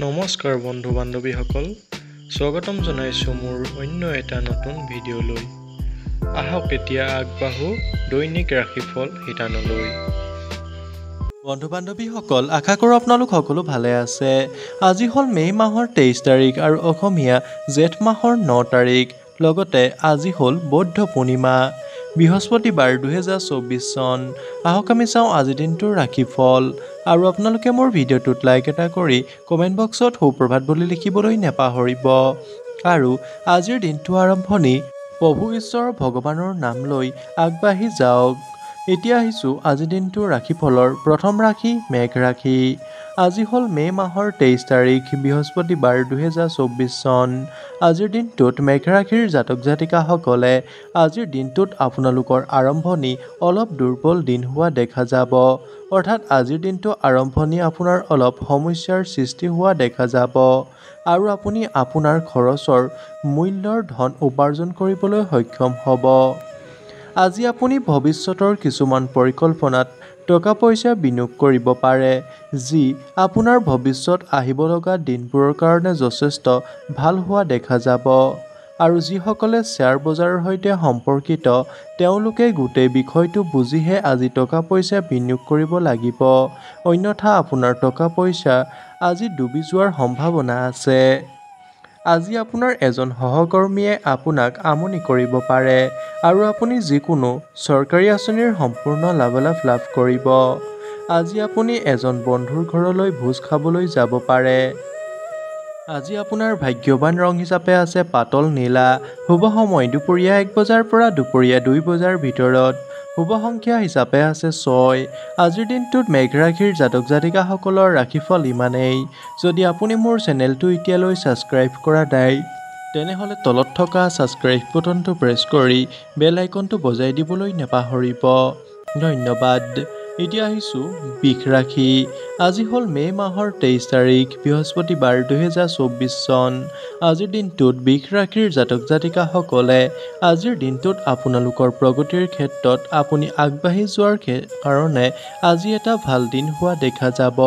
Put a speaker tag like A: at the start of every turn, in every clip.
A: নমস্কাৰ বন্ধু বান্ধৱীসকল, স্বাগতম জনাইছোঁ মোৰ অন্য এটা নতুন ভিডিঅ'লৈ। আহক এতিয়া আগবাঢ়ো দৈনিক ৰাশিফল শিতানলৈ।
B: বন্ধু বান্ধৱীসকল, আশা কৰোঁ আপোনালোক সকলো ভালে আছে। আজি হ'ল মে' মাহৰ 23 তাৰিখ আৰু অসমীয়া জেঠ মাহৰ 9 তাৰিখ। লগতে আজি হ'ল বৌদ্ধ পূৰ্ণিমা, বৃহস্পতিবাৰ 2024 চন। আহক আমি চাওঁ আজিৰ দিনটোৰ ৰাশিফল। আৰু আপোনালোকে মোৰ ভিডিঅ'টোত লাইক এটা কৰি কমেণ্ট বক্সত সুপ্ৰভাত বুলি লিখিবলৈ নেপাহৰিব। আৰু আজিৰ দিনটো আৰম্ভণি প্ৰভু ঈশ্বৰ ভগৱানৰ নাম লৈ আগবাঢ়ি যাওক। এতিয়া আহিছোঁ আজিৰ দিনটোৰ ৰাশিফলৰ প্ৰথম ৰাশি মেঘ ৰাশি। আজি হ'ল মে' মাহৰ 23 তাৰিখ, বৃহস্পতিবাৰ 2024 চন। আজিৰ দিনটোত মেঘ ৰাশিৰ জাতক জাতিকাসকলে আজিৰ দিনটোত আপোনালোকৰ আৰম্ভণি অলপ দুৰ্বল দিন হোৱা দেখা যাব। অৰ্থাৎ আজিৰ দিনটো আৰম্ভণি আপোনাৰ অলপ সমস্যাৰ সৃষ্টি হোৱা দেখা যাব। আৰু আপুনি আপোনাৰ খৰচৰ মূল্যৰ ধন উপাৰ্জন কৰিবলৈ সক্ষম হ'ব। আজি আপুনি ভৱিষ্যতৰ কিছুমান পৰিকল্পনাত টকা পইচা বিনিয়োগ কৰিব পাৰে, যি আপোনাৰ ভৱিষ্যত আহিব লগা দিনবোৰৰ কাৰণে যথেষ্ট ভাল হোৱা দেখা যাব। আৰু যিসকলে শ্বেয়াৰ বজাৰৰ সৈতে সম্পৰ্কিত, তেওঁলোকে গোটেই বিষয়টো বুজিহে আজি টকা পইচা বিনিয়োগ কৰিব লাগিব। অন্যথা আপোনাৰ টকা পইচা আজি ডুবি যোৱাৰ সম্ভাৱনা আছে। আজি আপোনাৰ এজন সহকৰ্মীয়ে আপোনাক আমনি কৰিব পাৰে আৰু আপুনি যিকোনো চৰকাৰী আঁচনিৰ সম্পূৰ্ণ লাভালাভ লাভ কৰিব। আজি আপুনি এজন বন্ধুৰ ঘৰলৈ ভোজ খাবলৈ যাব পাৰে। আজি আপোনাৰ ভাগ্যৱান ৰং হিচাপে আছে পাতল নীলা। শুভ সময় দুপৰীয়া 1 বজাৰ পৰা দুপৰীয়া 2 বজাৰ ভিতৰত। শুভ সংখ্যা হিচাপে আছে 6। আজিৰ দিনটোত মেঘ ৰাশিৰ জাতক জাতিকাসকলৰ ৰাশিফল ইমানেই। যদি আপুনি মোৰ চেনেলটো এতিয়ালৈ ছাবস্ক্ৰাইব কৰা নাই, তেনেহ'লে তলত থকা ছাবস্ক্ৰাইব বুটামটো প্ৰেছ কৰি বেল আইকনটো বজাই দিবলৈ নেপাহৰিব। ধন্যবাদ। এতিয়া আহিছোঁ বৃষ ৰাশি। আজি হ'ল মে' মাহৰ 23 তাৰিখ, বৃহস্পতিবাৰ 2024 চন। আজিৰ দিনটোত বৃষ ৰাশিৰ জাতক জাতিকাসকলে আজিৰ দিনটোত আপোনালোকৰ প্ৰগতিৰ ক্ষেত্ৰত আপুনি আগবাঢ়ি যোৱাৰ কাৰণে আজি এটা ভাল দিন হোৱা দেখা যাব।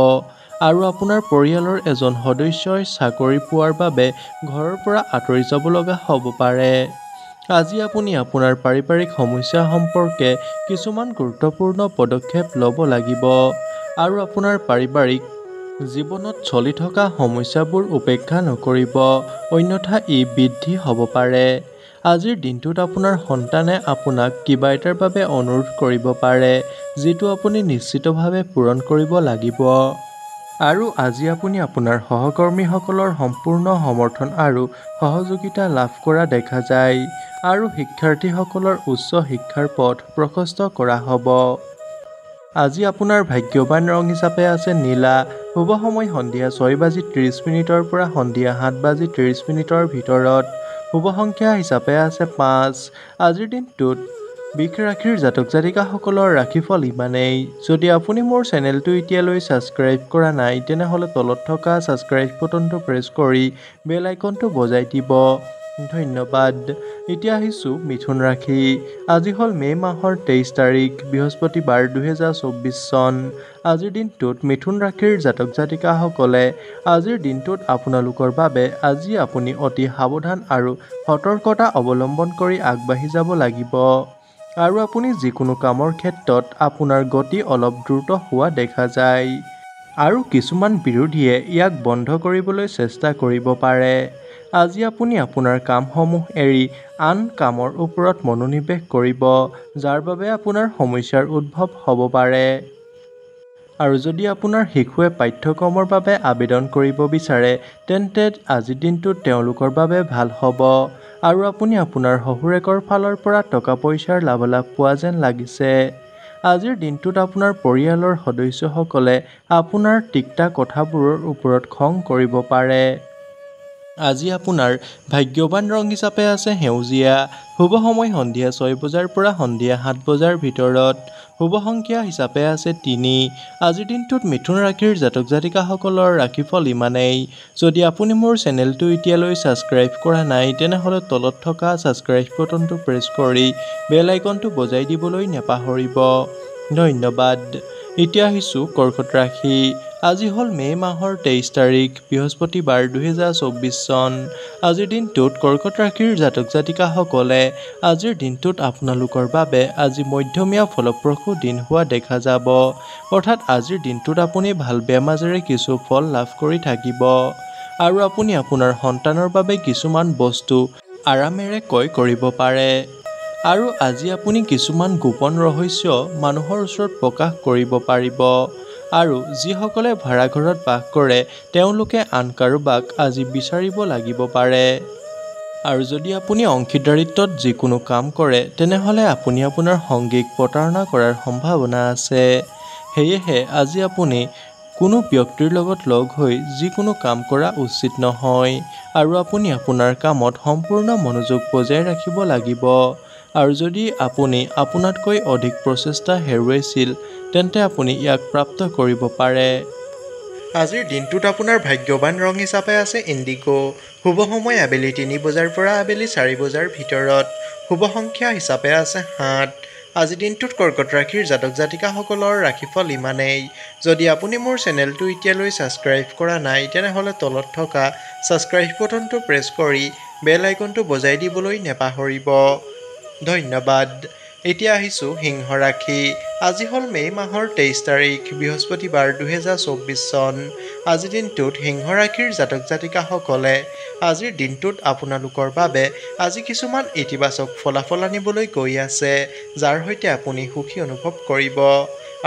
B: আৰু আপোনাৰ পৰিয়ালৰ এজন সদস্যই চাকৰি পোৱাৰ বাবে ঘৰৰ পৰা আঁতৰি যাব লগা হ'ব পাৰে। আজি আপুনি আপোনাৰ পাৰিবাৰিক সমস্যা সম্পৰ্কে কিছুমান গুৰুত্বপূৰ্ণ পদক্ষেপ ল'ব লাগিব। আৰু আপোনাৰ পাৰিবাৰিক জীৱনত চলি থকা সমস্যাবোৰ উপেক্ষা নকৰিব, অন্যথা ই বৃদ্ধি হ'ব পাৰে। আজিৰ দিনটোত আপোনাৰ সন্তানে আপোনাক কিবা এটাৰ বাবে অনুৰোধ কৰিব পাৰে, যিটো আপুনি নিশ্চিতভাৱে পূৰণ কৰিব লাগিব। আৰু আজি আপুনি আপোনাৰ সহকৰ্মীসকলৰ সম্পূৰ্ণ সমৰ্থন আৰু সহযোগিতা লাভ কৰা দেখা যায়। আৰু শিক্ষাৰ্থীসকলৰ উচ্চ শিক্ষাৰ পথ প্ৰশস্ত কৰা হ'ব। আজি আপোনাৰ ভাগ্যৱান ৰং হিচাপে আছে নীলা। শুভ সময় সন্ধিয়া 6:30 পৰা সন্ধিয়া 7:30 ভিতৰত। শুভ সংখ্যা হিচাপে আছে 5। আজিৰ দিনটোত বৃষ ৰাশিৰ জাতক জাতিকাসকলৰ ৰাশিফল ইমানেই। যদি আপুনি মোৰ চেনেলটো এতিয়ালৈ ছাবস্ক্ৰাইব কৰা নাই, তেনেহ'লে তলত থকা ছাবস্ক্ৰাইব বুটামটো প্ৰেছ কৰি বেল আইকনটো বজাই দিব। ধন্যবাদ। এতিয়া আহিছোঁ মিথুন ৰাশি। আজি হ'ল মে' মাহৰ 23 তাৰিখ, বৃহস্পতিবাৰ 2024 চন। আজিৰ দিনটোত মিথুন ৰাশিৰ জাতক জাতিকাসকলে আজিৰ দিনটোত আপোনালোকৰ বাবে আজি আপুনি অতি সাৱধান আৰু সতৰ্কতা অৱলম্বন কৰি আগবাঢ়ি যাব লাগিব। আৰু আপুনি যিকোনো কামৰ ক্ষেত্ৰত আপোনাৰ গতি অলপ দ্ৰুত হোৱা দেখা যায়। আৰু কিছুমান বিৰোধীয়ে ইয়াক বন্ধ কৰিবলৈ চেষ্টা কৰিব পাৰে। আজি আপুনি আপোনাৰ কামসমূহ এৰি আন কামৰ ওপৰত মনোনিৱেশ কৰিব, যাৰ বাবে আপোনাৰ সমস্যাৰ উদ্ভৱ হ'ব পাৰে। আৰু যদি আপোনাৰ শিশুৱে পাঠ্যক্ৰমৰ বাবে আবেদন কৰিব বিচাৰে, তেন্তে আজিৰ দিনটোত তেওঁলোকৰ বাবে ভাল হ'ব। আৰু আপুনি আপোনাৰ শহুৰেকৰ ফালৰ পৰা টকা পইচাৰ লাভালাভ পোৱা যেন লাগিছে। আজিৰ দিনটোত আপোনাৰ পৰিয়ালৰ সদস্যসকলে আপোনাৰ তিক্তা কথাবোৰৰ ওপৰত খং কৰিব পাৰে। আজি আপোনাৰ ভাগ্যৱান ৰং হিচাপে আছে সেউজীয়া। শুভ সময় সন্ধিয়া 6 বজাৰ পৰা সন্ধিয়া 7 বজাৰ ভিতৰত। শুভ সংখ্যা হিচাপে আছে 3। আজিৰ দিনটোত মিথুন ৰাশিৰ জাতক জাতিকাসকলৰ ৰাশিফল ইমানেই। যদি আপুনি মোৰ চেনেলটো এতিয়ালৈ ছাবস্ক্ৰাইব কৰা নাই, তেনেহ'লে তলত থকা ছাবস্ক্ৰাইব বুটামটো প্ৰেছ কৰি বেল আইকনটো বজাই দিবলৈ নেপাহৰিব। ধন্যবাদ। এতিয়া আহিছোঁ কৰ্কট ৰাশি। আজি হ'ল মে' মাহৰ 23 তাৰিখ বৃহস্পতিবাৰ 2024 চন। আজিৰ দিনটোত কৰ্কট ৰাশিৰ জাতক জাতিকাসকলে আজিৰ দিনটোত আপোনালোকৰ বাবে আজি মধ্যমীয়া ফলপ্ৰসূ দিন হোৱা দেখা যাব। অৰ্থাৎ আজিৰ দিনটোত আপুনি ভাল বেয়া মাজেৰে কিছু ফল লাভ কৰি থাকিব আৰু আপুনি আপোনাৰ সন্তানৰ বাবে কিছুমান বস্তু আৰামেৰে ক্ৰয় কৰিব পাৰে। আৰু আজি আপুনি কিছুমান গোপন ৰহস্য মানুহৰ ওচৰত প্ৰকাশ কৰিব পাৰিব। আৰু যিসকলে ভাড়াঘৰত বাস কৰে তেওঁলোকে আন কাৰোবাক আজি বিচাৰিব লাগিব পাৰে। আৰু যদি আপুনি অংশীদাৰিত্বত যিকোনো কাম কৰে তেনেহ'লে আপুনি আপোনাৰ সংগীক প্ৰতাৰণা কৰাৰ সম্ভাৱনা আছে। সেয়েহে আজি আপুনি কোনো ব্যক্তিৰ লগত লগ হৈ যিকোনো কাম কৰা উচিত নহয় আৰু আপুনি আপোনাৰ কামত সম্পূৰ্ণ মনোযোগ বজাই ৰাখিব লাগিব। আৰু যদি আপুনি আপোনাতকৈ অধিক প্ৰচেষ্টা হেৰুৱাইছিল তেন্তে আপুনি ইয়াক প্ৰাপ্ত কৰিব পাৰে।
A: আজিৰ দিনটোত আপোনাৰ ভাগ্যৱান ৰং হিচাপে আছে ইণ্ডিগো। শুভ সময় আবেলি 3 বজাৰ পৰা আবেলি 4 বজাৰ ভিতৰত। শুভ সংখ্যা হিচাপে আছে 7। আজিৰ দিনটোত কৰ্কট ৰাশিৰ জাতক জাতিকাসকলৰ ৰাশিফল ইমানেই। যদি আপুনি মোৰ চেনেলটো এতিয়ালৈ ছাবস্ক্ৰাইব কৰা নাই তেনেহ'লে তলত থকা ছাবস্ক্ৰাইব বাটনটো প্ৰেছ কৰি বেল আইকনটো বজাই দিবলৈ নেপাহৰিব। ধন্যবাদ। এতিয়া আহিছোঁ সিংহ ৰাশি। আজি হ'ল মে' মাহৰ 23 তাৰিখ বৃহস্পতিবাৰ 2024 চন। আজিৰ দিনটোত সিংহ ৰাশিৰ জাতক জাতিকাসকলে আজিৰ দিনটোত আপোনালোকৰ বাবে আজি কিছুমান ইতিবাচক ফলাফল আনিবলৈ গৈ আছে যাৰ সৈতে আপুনি সুখী অনুভৱ কৰিব।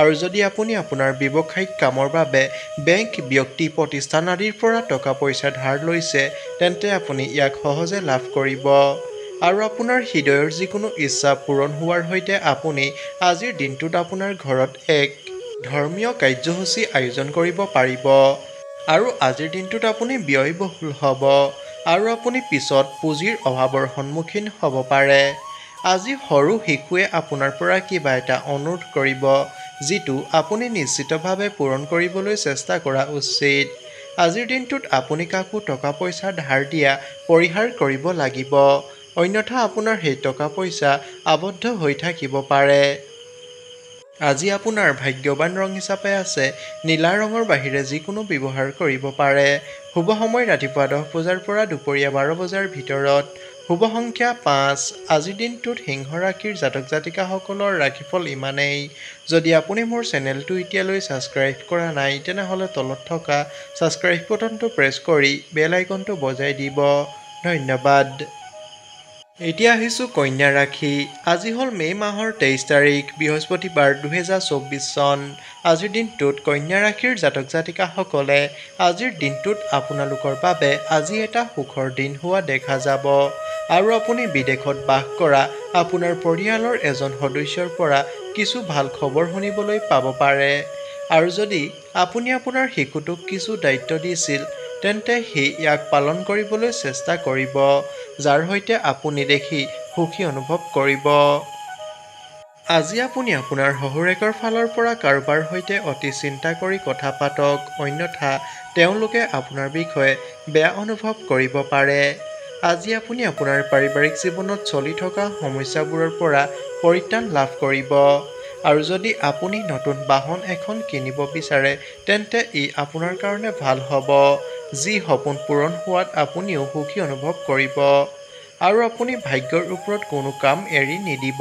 A: আৰু যদি আপুনি আপোনাৰ ব্যৱসায়িক কামৰ বাবে বেংক ব্যক্তি প্ৰতিষ্ঠান আদিৰ পৰা টকা পইচা ধাৰ লৈছে তেন্তে আপুনি ইয়াক সহজে লাভ কৰিব। আৰু আপোনাৰ হৃদয়ৰ যিকোনো ইচ্ছা পূৰণ হোৱাৰ সৈতে আপুনি আজিৰ দিনটোত আপোনাৰ ঘৰত এক ধৰ্মীয় কাৰ্যসূচী আয়োজন কৰিব পাৰিব। আৰু আজিৰ দিনটোত আপুনি ব্যয়বহুল হ'ব আৰু আপুনি পিছত পুঁজিৰ অভাৱৰ সন্মুখীন হ'ব পাৰে। আজি সৰু শিশুৱে আপোনাৰ পৰা কিবা এটা অনুৰোধ কৰিব যিটো আপুনি নিশ্চিতভাৱে পূৰণ কৰিবলৈ চেষ্টা কৰা উচিত। আজিৰ দিনটোত আপুনি কাকো টকা পইচা ধাৰ দিয়া পৰিহাৰ কৰিব লাগিব অন্যথা আপোনাৰ সেই টকা পইচা আবদ্ধ হৈ থাকিব পাৰে। আজি আপোনাৰ ভাগ্যৱান ৰং হিচাপে আছে নীলা ৰঙৰ বাহিৰে যিকোনো ব্যৱহাৰ কৰিব পাৰে। শুভ সময় ৰাতিপুৱা 10 বজাৰ পৰা দুপৰীয়া 12 বজাৰ ভিতৰত। শুভ সংখ্যা 5। আজিৰ দিনটোত সিংহ ৰাশিৰ জাতক জাতিকাসকলৰ ৰাশিফল ইমানেই। যদি আপুনি মোৰ চেনেলটো এতিয়ালৈ ছাবস্ক্ৰাইব কৰা নাই তেনেহ'লে তলত থকা ছাবস্ক্ৰাইব বাটনটো প্ৰেছ কৰি বেল আইকনটো বজাই দিব। ধন্যবাদ। এতিয়া আহিছোঁ কন্যা ৰাশি। আজি হ'ল মে' মাহৰ 23 তাৰিখ বৃহস্পতিবাৰ 2024 চন। আজিৰ দিনটোত কন্যা ৰাশিৰ জাতক জাতিকাসকলে আজিৰ দিনটোত আপোনালোকৰ বাবে আজি এটা সুখৰ দিন হোৱা দেখা যাব। আৰু আপুনি বিদেশত বাস কৰা আপোনাৰ পৰিয়ালৰ এজন সদস্যৰ পৰা কিছু ভাল খবৰ শুনিবলৈ পাব পাৰে। আৰু যদি আপুনি আপোনাৰ শিশুটোক কিছু দায়িত্ব দিছিল তেন্তে সি ইয়াক পালন কৰিবলৈ চেষ্টা কৰিব যাৰ সৈতে আপুনি দেখি সুখী অনুভৱ কৰিব। আজি আপুনি আপোনাৰ শহুৰেকৰ ফালৰ পৰা কাৰোবাৰ সৈতে অতি চিন্তা কৰি কথা পাতক অন্যথা তেওঁলোকে আপোনাৰ বিষয়ে বেয়া অনুভৱ কৰিব পাৰে। আজি আপুনি আপোনাৰ পাৰিবাৰিক জীৱনত চলি থকা সমস্যাবোৰৰ পৰা পৰিত্ৰাণ লাভ কৰিব। আৰু যদি আপুনি নতুন বাহন এখন কিনিব বিচাৰে তেন্তে ই আপোনাৰ কাৰণে ভাল হ'ব যি সপোন পূৰণ হোৱাত আপুনিও সুখী অনুভৱ কৰিব। আৰু আপুনি ভাগ্যৰ ওপৰত কোনো কাম এৰি নিদিব।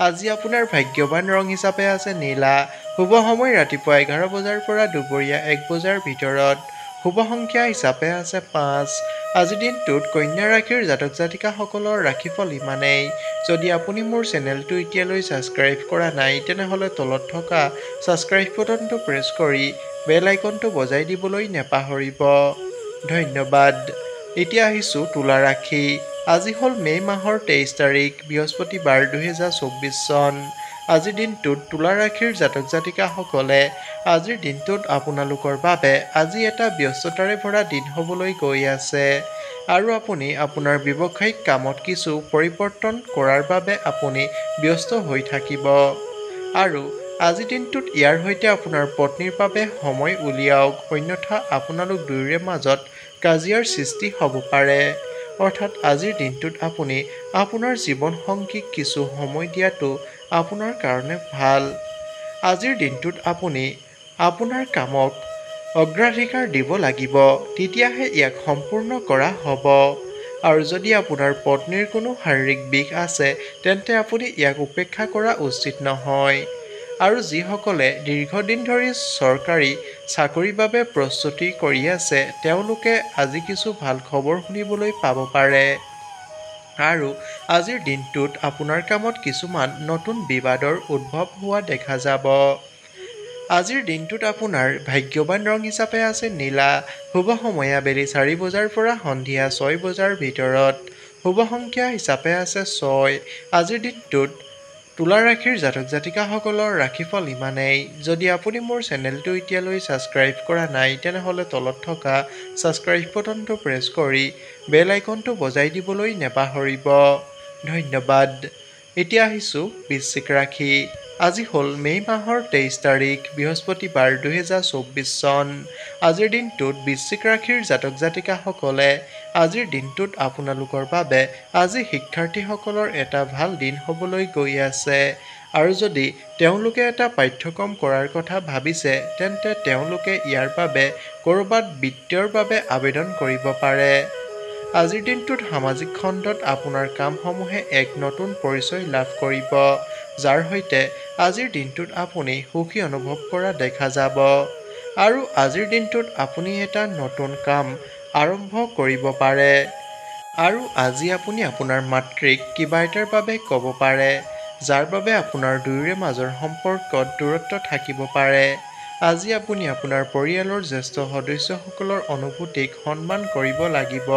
A: আজি আপোনাৰ ভাগ্যৱান ৰং হিচাপে আছে নীলা। শুভ সময় ৰাতিপুৱা 11 বজাৰ পৰা দুপৰীয়া 1 বজাৰ ভিতৰত। শুভ সংখ্যা হিচাপে আছে 5। আজিৰ দিনটোত কন্যা ৰাশিৰ জাতক জাতিকাসকলৰ ৰাশিফল ইমানেই। যদি আপুনি মোৰ চেনেলটো এতিয়ালৈ ছাবস্ক্ৰাইব কৰা নাই তেনেহ'লে তলত থকা ছাবস্ক্ৰাইব বাটনটো প্ৰেছ কৰি বেল আইকনটো বজাই দিবলৈ নেপাহৰিব। ধন্যবাদ। এতিয়া আহিছোঁ তুলা ৰাশি। আজি হ'ল মে' মাহৰ 23 তাৰিখ বৃহস্পতিবাৰ 2024 চন। আজিৰ দিনটোত তুলা ৰাশিৰ জাতক জাতিকাসকলে আজিৰ দিনটোত আপোনালোকৰ বাবে আজি এটা ব্যস্ততাৰে ভৰা দিন হ'বলৈ গৈ আছে। আৰু আপুনি আপোনাৰ ব্যৱসায়িক কামত কিছু পৰিৱৰ্তন কৰাৰ বাবে আপুনি ব্যস্ত হৈ থাকিব। আৰু আজিৰ দিনটোত ইয়াৰ সৈতে আপোনাৰ পত্নীৰ বাবে সময় উলিয়াওক অন্যথা আপোনালোক দুয়োৰে মাজত কাজিয়াৰ সৃষ্টি হ'ব পাৰে। অৰ্থাৎ আজিৰ দিনটোত আপুনি আপোনাৰ জীৱনসংগীক কিছু সময় দিয়াটো আপোনাৰ কাৰণে ভাল। আজিৰ দিনটোত আপুনি আপোনাৰ কামক অগ্ৰাধিকাৰ দিব লাগিব, তেতিয়াহে ইয়াক সম্পূৰ্ণ কৰা হ'ব। আৰু যদি আপোনাৰ পত্নীৰ কোনো শাৰীৰিক বিষ আছে তেন্তে আপুনি ইয়াক উপেক্ষা কৰা উচিত নহয়। আৰু যিসকলে দীৰ্ঘদিন ধৰি চৰকাৰী চাকৰিৰ বাবে প্ৰস্তুতি কৰি আছে তেওঁলোকে আজি কিছু ভাল খবৰ শুনিবলৈ পাব পাৰে। আৰু আজিৰ দিনটোত আপোনাৰ কামত কিছুমান নতুন বিবাদৰ উদ্ভৱ হোৱা দেখা যাব। আজিৰ দিনটোত আপোনাৰ ভাগ্যৱান ৰং হিচাপে আছে নীলা। শুভ সময় আবেলি 4 বজাৰ পৰা সন্ধিয়া 6 বজাৰ ভিতৰত। শুভ সংখ্যা হিচাপে আছে 6। আজিৰ দিনটোত তুলা ৰাশিৰ জাতক জাতিকাসকলৰ ৰাশিফল ইমানেই। যদি আপুনি মোৰ চেনেলটো এতিয়ালৈ ছাবস্ক্ৰাইব কৰা নাই তেনেহ'লে তলত থকা ছাবস্ক্ৰাইব বাটনটো প্ৰেছ কৰি বেল আইকনটো বজাই দিবলৈ নেপাহৰিব। ধন্যবাদ। এতিয়া আহিছোঁ বৃশ্চিক ৰাশি। আজি হ'ল মে' মাহৰ 23 তাৰিখ বৃহস্পতিবাৰ 2024 চন। আজিৰ দিনটোত বৃশ্চিক ৰাশিৰ জাতক জাতিকাসকলে আজিৰ দিনটোত আপোনালোকৰ বাবে আজি শিক্ষাৰ্থীসকলৰ এটা ভাল দিন হ'বলৈ গৈ আছে। আৰু যদি তেওঁলোকে এটা পাঠ্যক্ৰম কৰাৰ কথা ভাবিছে তেন্তে তেওঁলোকে ইয়াৰ বাবে ক'ৰবাত বিত্তৰ বাবে আবেদন কৰিব পাৰে। আজিৰ দিনটোত সামাজিক খণ্ডত আপোনাৰ কামসমূহে এক নতুন পৰিচয় লাভ কৰিব, যাৰ সৈতে আজিৰ দিনটোত আপুনি সুখী অনুভৱ কৰা দেখা যাব। আৰু আজিৰ দিনটোত আপুনি এটা নতুন কাম আৰম্ভ কৰিব পাৰে। আৰু আজি আপুনি আপোনাৰ মাতৃক কিবা এটাৰ বাবে ক'ব পাৰে, যাৰ বাবে আপোনাৰ দুয়োৰে মাজৰ সম্পৰ্কত দূৰত্ব থাকিব পাৰে। আজি আপুনি আপোনাৰ পৰিয়ালৰ জ্যেষ্ঠ সদস্যসকলৰ অনুভূতিক সন্মান কৰিব লাগিব।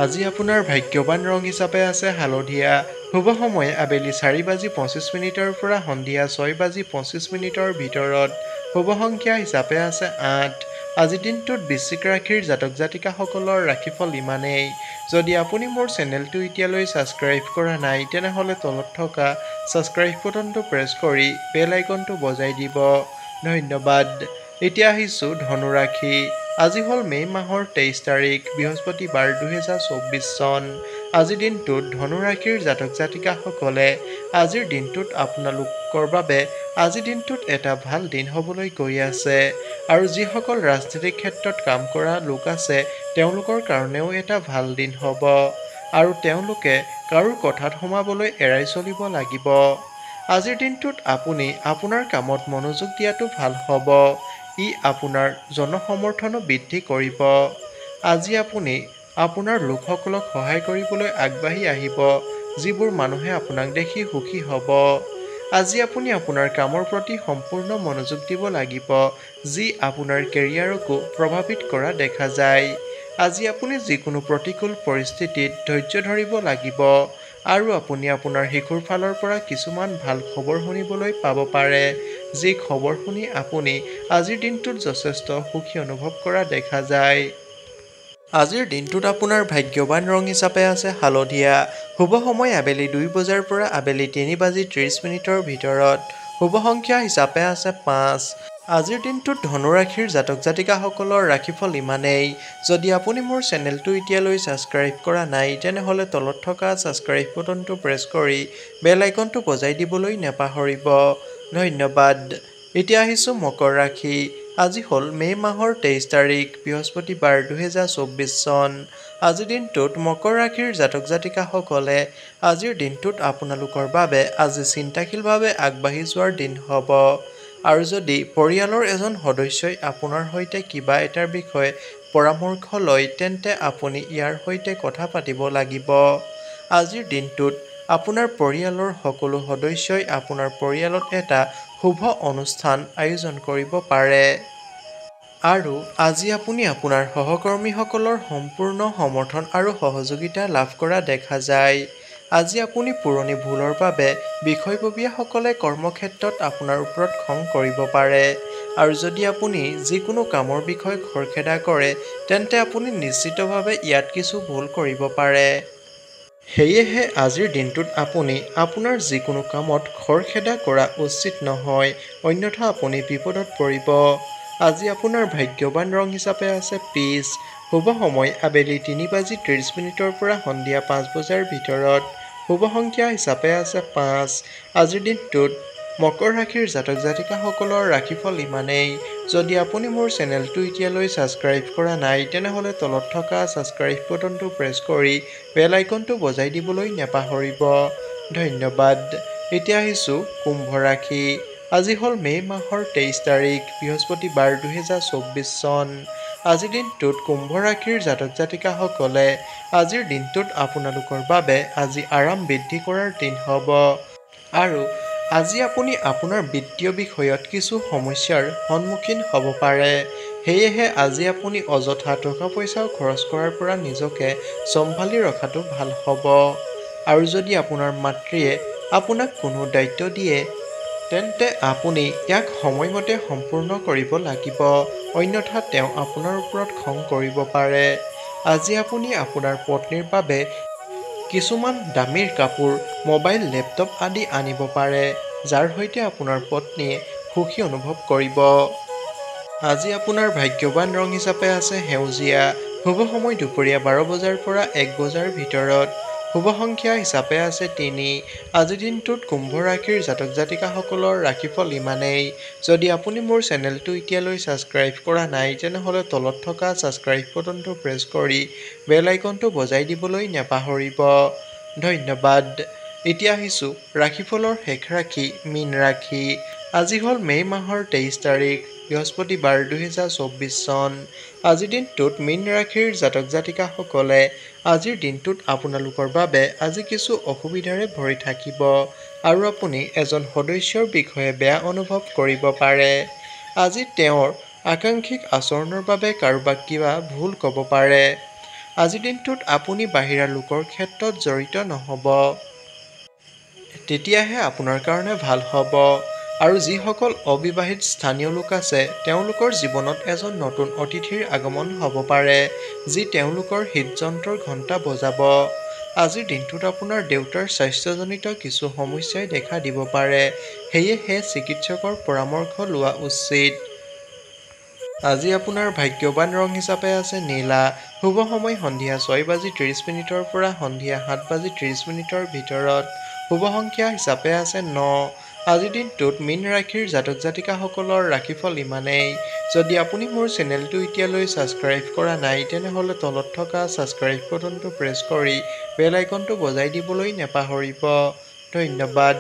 A: আজি আপোনাৰ ভাগ্যৱান ৰং হিচাপে আছে হালধীয়া। শুভ সময় আবেলি 4:25 পৰা সন্ধিয়া 6:25 ভিতৰত। শুভ সংখ্যা হিচাপে আছে 8। আজিৰ দিনটোত বৃশ্চিক ৰাশিৰ জাতক জাতিকাসকলৰ ৰাশিফল ইমানেই। যদি আপুনি মোৰ চেনেলটো এতিয়ালৈ ছাবস্ক্ৰাইব কৰা নাই তেনেহ'লে তলত থকা ছাবস্ক্ৰাইব বাটনটো প্ৰেছ কৰি বেল আইকনটো বজাই দিব। ধন্যবাদ। এতিয়া আহিছোঁ ধনু ৰাশি। আজি হ'ল মে' মাহৰ 23 তাৰিখ বৃহস্পতিবাৰ 2024 চন। আজিৰ দিনটোত ধনু ৰাশিৰ জাতক জাতিকাসকলে আজিৰ দিনটোত আপোনালোকৰ বাবে আজিৰ দিনটোত এটা ভাল দিন হ'বলৈ গৈ আছে। আৰু যিসকল ৰাজনৈতিক ক্ষেত্ৰত কাম কৰা লোক আছে তেওঁলোকৰ কাৰণেও এটা ভাল দিন হ'ব। আৰু তেওঁলোকে কাৰো কথাত সোমাবলৈ এৰাই চলিব লাগিব। আজিৰ দিনটোত আপুনি আপোনাৰ কামত মনোযোগ দিয়াটো ভাল হ'ব। ই আপোনাৰ জনসমৰ্থনো বৃদ্ধি কৰিব। আজি আপুনি আপোনাৰ লোকসকলক সহায় কৰিবলৈ আগবাঢ়ি আহিব, যিবোৰ মানুহে আপোনাক দেখি সুখী হ'ব। আজি আপুনি আপোনাৰ কামৰ প্ৰতি সম্পূৰ্ণ মনোযোগ দিব লাগিব, যি আপোনাৰ কেৰিয়াৰকো প্ৰভাৱিত কৰা দেখা যায়। আজি আপুনি যিকোনো প্ৰতিকূল পৰিস্থিতিত ধৈৰ্য ধৰিব লাগিব। আৰু আপুনি আপোনাৰ শিশুৰ ফালৰ পৰা কিছুমান ভাল খবৰ শুনিবলৈ পাব পাৰে, যি খবৰ শুনি আপুনি আজিৰ দিনটোত যথেষ্ট সুখী অনুভৱ কৰা দেখা যায়। আজিৰ দিনটোত আপোনাৰ ভাগ্যৱান ৰং হিচাপে আছে হালধীয়া। শুভ সময় আবেলি 2 বজাৰ পৰা আবেলি 3:30 ভিতৰত। শুভ সংখ্যা হিচাপে আছে 5। আজিৰ দিনটোত ধনু ৰাশিৰ জাতক জাতিকাসকলৰ ৰাশিফল ইমানেই। যদি আপুনি মোৰ চেনেলটো এতিয়ালৈ ছাবস্ক্ৰাইব কৰা নাই তেনেহ'লে তলত থকা ছাবস্ক্ৰাইব বাটনটো প্ৰেছ কৰি বেল আইকনটো বজাই দিবলৈ নেপাহৰিব। ধন্যবাদ। এতিয়া আহিছোঁ মকৰ ৰাশি। আজি হ'ল মে' মাহৰ 23 তাৰিখ বৃহস্পতিবাৰ 2024 চন। আজিৰ দিনটোত মকৰ ৰাশিৰ জাতক জাতিকাসকলে আজিৰ দিনটোত আপোনালোকৰ বাবে আজি চিন্তাশীলভাৱে আগবাঢ়ি যোৱাৰ দিন হ'ব। আৰু যদি পৰিয়ালৰ এজন সদস্যই আপোনাৰ সৈতে কিবা এটাৰ বিষয়ে পৰামৰ্শ লয় তেন্তে আপুনি ইয়াৰ সৈতে কথা পাতিব লাগিব। আজিৰ দিনটোত আপোনাৰ পৰিয়ালৰ সকলো সদস্যই আপোনাৰ পৰিয়ালত এটা শুভ অনুষ্ঠান আয়োজন কৰিব পাৰে। আৰু আজি আপুনি আপোনাৰ সহকৰ্মীসকলৰ সম্পূৰ্ণ সমৰ্থন আৰু সহযোগিতা লাভ কৰা দেখা যায়। আজি আপুনি পুৰণি ভুলৰ বাবে বিষয়ববীয়াসকলে কৰ্মক্ষেত্ৰত আপোনাৰ ওপৰত খং কৰিব পাৰে। আৰু যদি আপুনি যিকোনো কামৰ বিষয়ে খৰখেদা কৰে তেন্তে আপুনি নিশ্চিতভাৱে ইয়াত কিছু ভুল কৰিব পাৰে। সেয়েহে আজিৰ দিনটোত আপুনি আপোনাৰ যিকোনো কামত খৰখেদা কৰা উচিত নহয়, অন্যথা আপুনি বিপদত পৰিব। আজি আপোনাৰ ভাগ্যৱান ৰং হিচাপে আছে পীচ। শুভ সময় আবেলি 3:30 পৰা সন্ধিয়া 5 বজাৰ ভিতৰত। শুভ সংখ্যা হিচাপে আছে 5। আজিৰ দিনটোত মকৰ ৰাশিৰ জাতক জাতিকাসকলৰ ৰাশিফল ইমানেই। যদি আপুনি মোৰ চেনেলটো এতিয়ালৈ ছাবস্ক্ৰাইব কৰা নাই তেনেহ'লে তলত থকা ছাবস্ক্ৰাইব বাটনটো প্ৰেছ কৰি বেল আইকনটো বজাই দিবলৈ নাপাহৰিব। ধন্যবাদ। এতিয়া আহিছোঁ কুম্ভ ৰাশি। আজি হ'ল মে' মাহৰ 23 তাৰিখ বৃহস্পতিবাৰ 2024 চন। আজিৰ দিনটোত কুম্ভ ৰাশিৰ জাতক জাতিকাসকলে আজিৰ দিনটোত আপোনালোকৰ বাবে আজি আৰাম বৃদ্ধি কৰাৰ দিন হ'ব আৰু আজি আপুনি আপোনাৰ বিত্তীয় বিষয়ত কিছু সমস্যাৰ সন্মুখীন হ'ব পাৰে। সেয়েহে আজি আপুনি অযথা টকা পইচা খৰচ কৰাৰ পৰা নিজকে চম্ভালি ৰখাটো ভাল হ'ব। আৰু যদি আপোনাৰ মাতৃয়ে আপোনাক কোনো দায়িত্ব দিয়ে তেন্তে আপুনি ইয়াক সময়মতে সম্পূৰ্ণ কৰিব লাগিব, অন্যথা তেওঁ আপোনাৰ ওপৰত খং কৰিব পাৰে। আজি আপুনি আপোনাৰ পত্নীৰ বাবে কিছুমান দামীৰ কাপোৰ, মোবাইল, লেপটপ আদি আনিব পাৰে, যাৰ সৈতে আপোনাৰ পত্নীয়ে সুখী অনুভৱ কৰিব। আজি আপোনাৰ ভাগ্যৱান ৰং হিচাপে আছে সেউজীয়া। শুভ সময় দুপৰীয়া 12 বজাৰ পৰা 1 বজাৰ ভিতৰত। শুভ সংখ্যা হিচাপে আছে 3। আজিৰ দিনটোত কুম্ভ ৰাশিৰ জাতক জাতিকাসকলৰ ৰাশিফল ইমানেই। যদি আপুনি মোৰ চেনেলটো এতিয়ালৈ ছাবস্ক্ৰাইব কৰা নাই তেনেহ'লে তলত থকা ছাবস্ক্ৰাইব বাটনটো প্ৰেছ কৰি বেল আইকনটো বজাই দিবলৈ নাপাহৰিব। ধন্যবাদ। এতিয়া আহিছোঁ ৰাশিফলৰ শেষ ৰাশি মীন ৰাশি। আজি হ'ল মে' মাহৰ 23 তাৰিখ বৃহস্পতিবাৰ 2024 চন। আজিৰ দিনটোত মীন ৰাশিৰ জাতক জাতিকাসকলে আজিৰ দিনটোত আপোনালোকৰ বাবে আজি কিছু অসুবিধাৰে ভৰি থাকিব আৰু আপুনি এজন সদস্যৰ বিষয়ে বেয়া অনুভৱ কৰিব পাৰে। আজি তেওঁৰ আকাংক্ষিক আচৰণৰ বাবে কাৰোবাক কিবা ভুল ক'ব পাৰে। আজিৰ দিনটোত আপুনি বাহিৰা লোকৰ ক্ষেত্ৰত জড়িত নহ'ব। তেতিয়াহে আপোনাৰ কাৰণে ভাল হ'ব। আৰু যিসকল অবিবাহিত স্থানীয় লোক আছে তেওঁলোকৰ জীৱনত এজন নতুন অতিথিৰ আগমন হ'ব পাৰে, যি তেওঁলোকৰ হৃদযন্ত্ৰৰ ঘণ্টা বজাব। আজিৰ দিনটোত আপোনাৰ দেউতাৰ স্বাস্থ্যজনিত কিছু সমস্যাই দেখা দিব পাৰে, সেয়েহে চিকিৎসকৰ পৰামৰ্শ লোৱা উচিত। আজি আপোনাৰ ভাগ্যৱান ৰং হিচাপে আছে নীলা। শুভ সময় সন্ধিয়া 6:30 পৰা সন্ধিয়া 7:30 ভিতৰত। শুভ সংখ্যা হিচাপে আছে 9। আজিৰ দিনটোত মীন ৰাশিৰ জাতক জাতিকাসকলৰ ৰাশিফল ইমানেই। যদি আপুনি মোৰ চেনেলটো এতিয়ালৈ ছাবস্ক্ৰাইব কৰা নাই তেনেহ'লে তলত থকা ছাবস্ক্ৰাইব বাটনটো প্ৰেছ কৰি বেল আইকনটো বজাই দিবলৈ নাপাহৰিব। ধন্যবাদ।